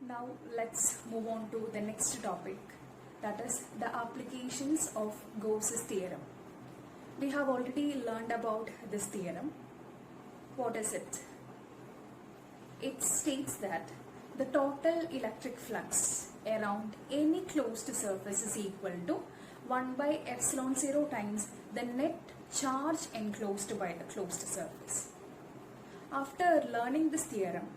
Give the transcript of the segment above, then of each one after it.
Now let's move on to the next topic, that is the applications of Gauss's theorem. We have already learned about this theorem. What is it? It states that the total electric flux around any closed surface is equal to 1 by epsilon 0 times the net charge enclosed by the closed surface. After learning this theorem,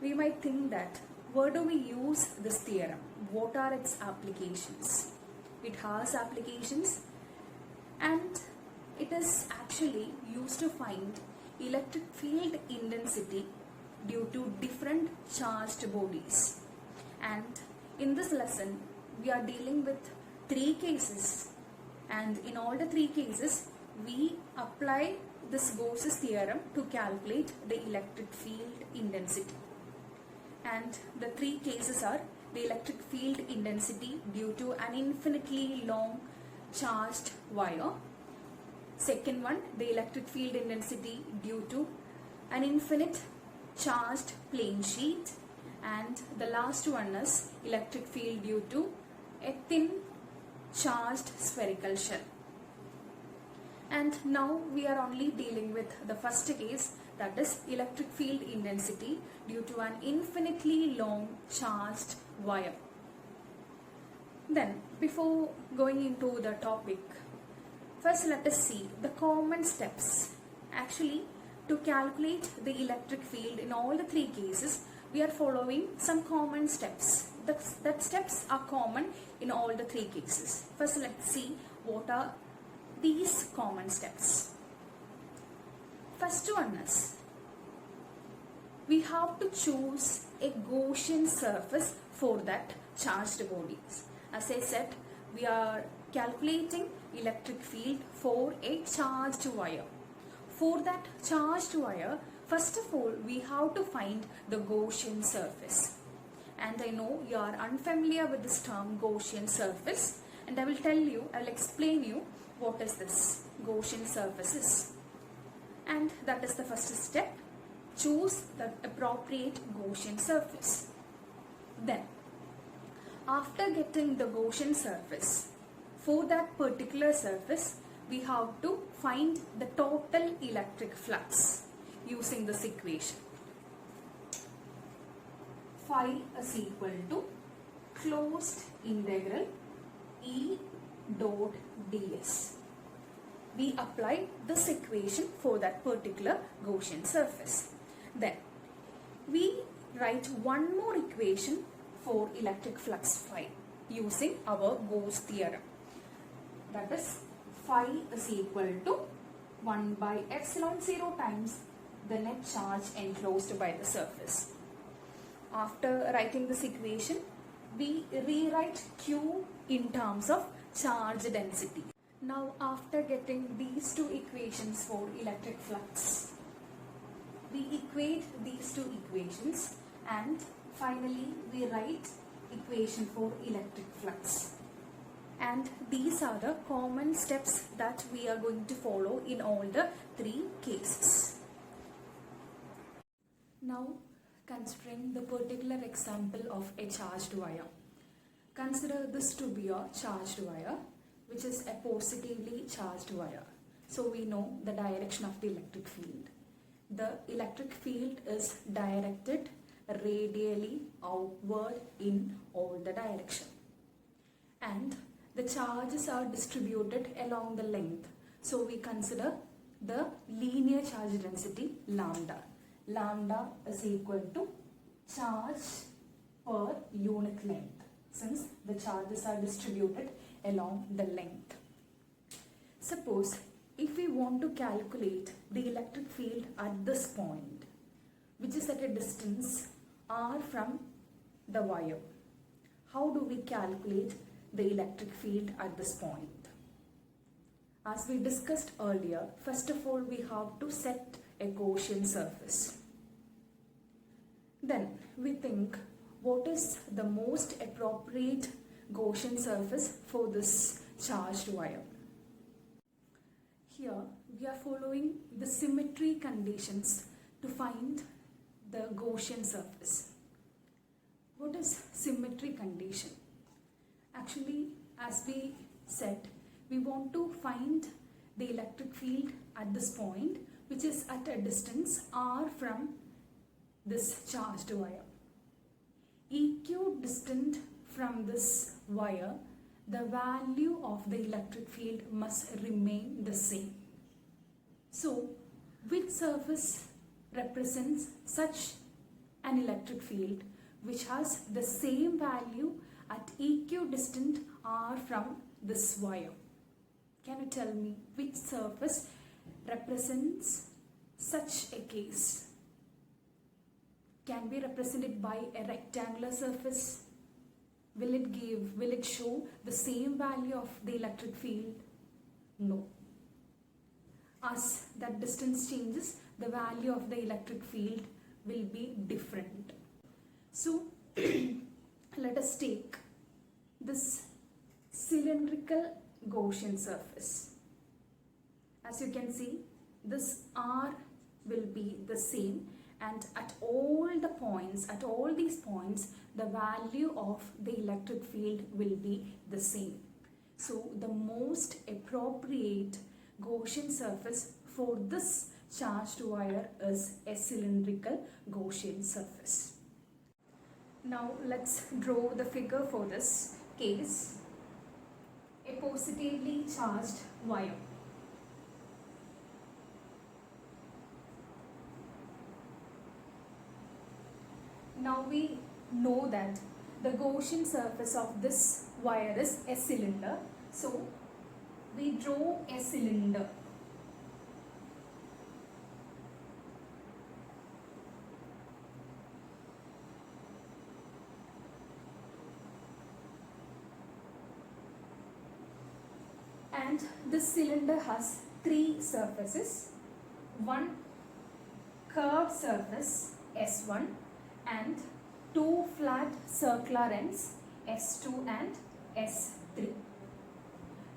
we might think that where do we use this theorem? What are its applications? It has applications and it is actually used to find electric field intensity due to different charged bodies. And in this lesson, we are dealing with 3 cases, and in all the 3 cases, we apply this Gauss's theorem to calculate the electric field intensity. And the 3 cases are the electric field intensity due to an infinitely long charged wire. Second one, the electric field intensity due to an infinite charged plane sheet. And the last one is electric field due to a thin charged spherical shell. And now we are only dealing with the first case, that is electric field intensity due to an infinitely long charged wire. Then before going into the topic, first let us see the common steps. Actually, to calculate the electric field in all the 3 cases, we are following some common steps. That steps are common in all the 3 cases. First let's see what are these common steps. First one is, we have to choose a Gaussian surface for that charged bodies. As I said, we are calculating electric field for a charged wire. For that charged wire, first of all, we have to find the Gaussian surface. And I know you are unfamiliar with this term Gaussian surface, and I will explain you what is this Gaussian surface is. And that is the first step. Choose the appropriate Gaussian surface. Then, after getting the Gaussian surface, for that particular surface, we have to find the total electric flux using this equation. Phi is equal to closed integral E dot ds. We apply this equation for that particular Gaussian surface. Then we write one more equation for electric flux phi using our Gauss theorem. That is, phi is equal to 1 by epsilon 0 times the net charge enclosed by the surface. After writing this equation, we rewrite Q in terms of charge density. Now, after getting these 2 equations for electric flux, we equate these 2 equations and finally we write equation for electric flux. And these are the common steps that we are going to follow in all the 3 cases. Now, considering the particular example of a charged wire. Consider this to be a charged wire, which is a positively charged wire. So we know the direction of the electric field. The electric field is directed radially outward in all the direction. And the charges are distributed along the length. So we consider the linear charge density lambda. Lambda is equal to charge per unit length, since the charges are distributed along the length. Suppose if we want to calculate the electric field at this point, which is at a distance r from the wire, how do we calculate the electric field at this point? As we discussed earlier, first of all we have to set a Gaussian surface. Then we think, what is the most appropriate Gaussian surface for this charged wire? Here we are following the symmetry conditions to find the Gaussian surface. What is symmetry condition? Actually, as we said, we want to find the electric field at this point, which is at a distance r from this charged wire. Equidistant from this wire, the value of the electric field must remain the same. So, which surface represents such an electric field which has the same value at equidistant r from this wire? Can you tell me which surface represents such a case? Can be represented by a rectangular surface? Will it show the same value of the electric field? No. As that distance changes, the value of the electric field will be different. So, let us take this cylindrical Gaussian surface. As you can see, this R will be the same, and at all these points, the value of the electric field will be the same. So, the most appropriate Gaussian surface for this charged wire is a cylindrical Gaussian surface. Now let's draw the figure for this case. A positively charged wire. Now we know that the Gaussian surface of this wire is a cylinder. So we draw a cylinder. And this cylinder has three surfaces. One curved surface S1 and two flat circular ends S2 and S3.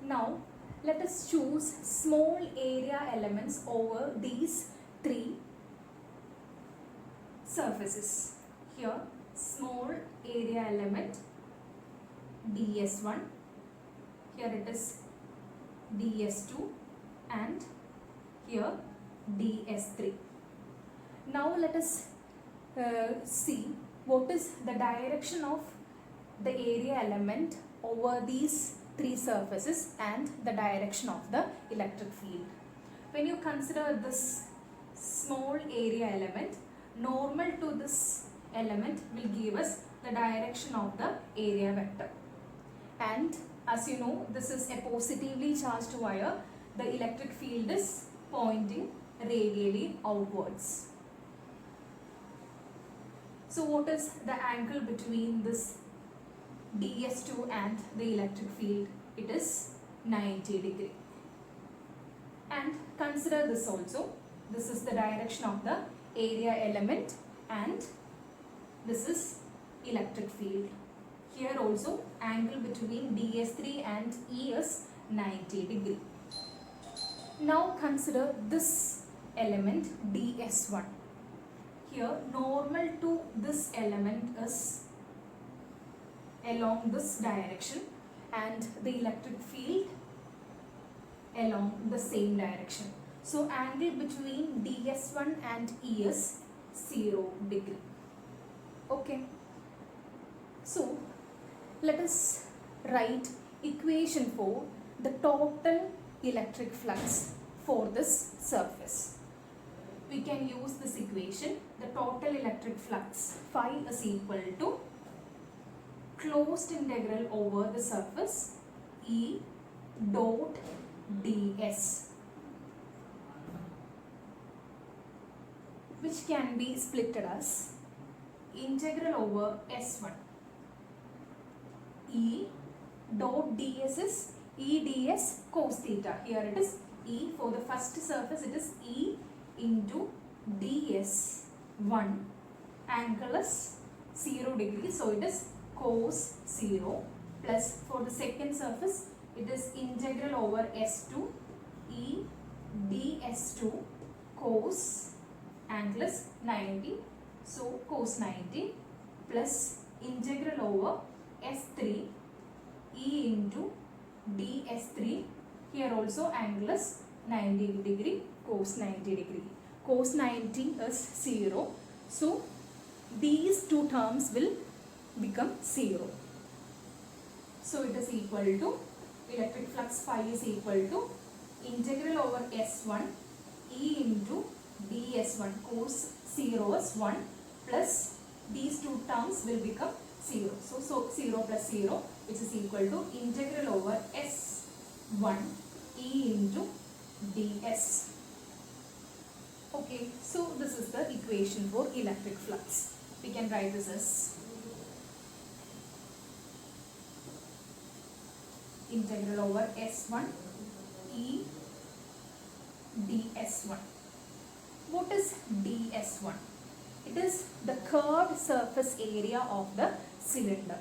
Now let us choose small area elements over these three surfaces. Here small area element DS1, here it is DS2 and here DS3. Now let us see what is the direction of the area element over these three surfaces and the direction of the electric field. When you consider this small area element, normal to this element will give us the direction of the area vector. And as you know, this is a positively charged wire. The electric field is pointing radially outwards. So what is the angle between this DS2 and the electric field? It is 90 degree. And consider this also. This is the direction of the area element and this is electric field. Here also angle between DS3 and E is 90 degree. Now consider this element DS1. Here normal to this element is along this direction and the electric field along the same direction. So angle between DS1 and E is 0 degree. Okay. So let us write equation for the total electric flux for this surface. We can use this equation. The total electric flux phi is equal to closed integral over the surface E dot ds, which can be splitted as integral over S1. E dot ds is E ds cos theta. Here it is E. For the first surface it is E into ds1. Angle is 0 degree, so it is cos 0, plus for the second surface it is integral over S2 E ds2 cos, angle is 90, so cos 90, plus integral over S3 E into ds3. Here also angle is 90 degree, cos 90 degree. Cos 90 is 0. So these two terms will become 0. So it is equal to, electric flux phi is equal to integral over S1 E into ds1. Cos 0 is 1 plus these two terms will become 0. So 0 plus 0, which is equal to integral over S1 E into ds. Okay, so this is the equation for electric flux. We can write this as integral over S1 E ds1. What is ds1? It is the curved surface area of the cylinder,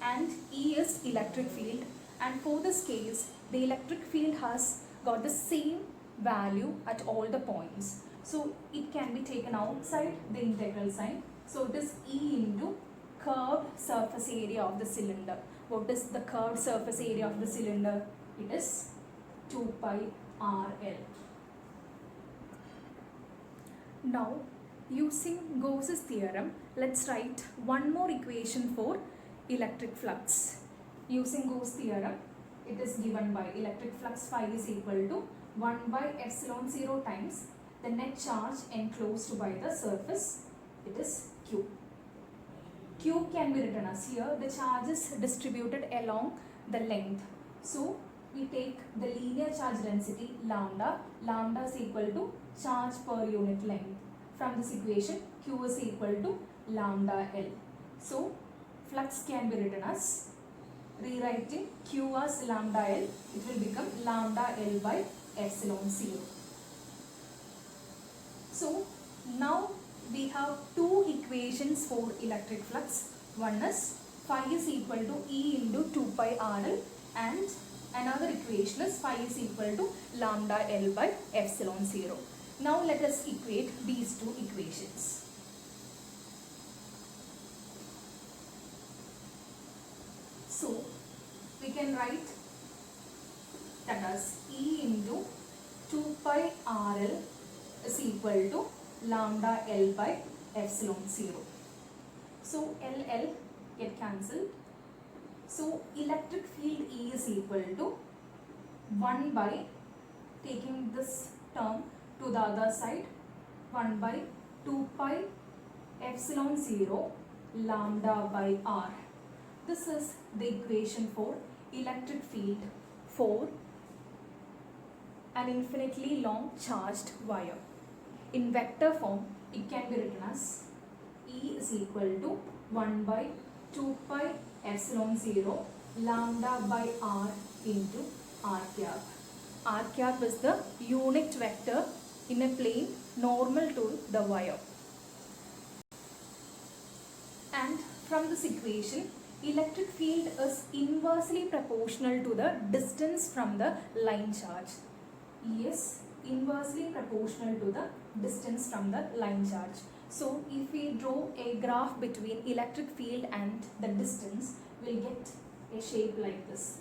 and E is electric field, and for this case the electric field has got the same value at all the points. So it can be taken outside the integral sign. So it is E into curved surface area of the cylinder. What is the curved surface area of the cylinder? It is 2 pi RL. Now, using Gauss's theorem, let's write one more equation for electric flux. Using Gauss theorem, it is given by electric flux phi is equal to 1 by epsilon 0 times the net charge enclosed by the surface, it is Q. Q can be written as, here the charge is distributed along the length. So we take the linear charge density lambda. Lambda is equal to charge per unit length. From this equation, Q is equal to lambda L. So flux can be written as, rewriting Q as lambda L, it will become lambda L by epsilon 0. So now we have two equations for electric flux. One is phi is equal to E into 2 pi RL, and another equation is phi is equal to lambda L by epsilon 0. Now let us equate these two equations. So we can write that as E into 2 pi RL is equal to lambda L by epsilon 0. So L get cancelled. So electric field E is equal to 1 by, taking this term to the other side, 1 by 2 pi epsilon 0 lambda by R. This is the equation for electric field for an infinitely long charged wire. In vector form, it can be written as E is equal to 1 by 2 pi epsilon 0 lambda by R into R cap. R cap is the unit vector in a plane normal to the wire. And from this equation, electric field is inversely proportional to the distance from the line charge. E is inversely proportional to the distance from the line charge. So if we draw a graph between electric field and the distance, we'll get a shape like this.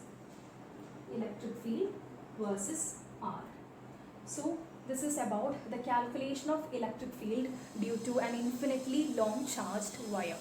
Electric field versus R. So this is about the calculation of electric field due to an infinitely long charged wire.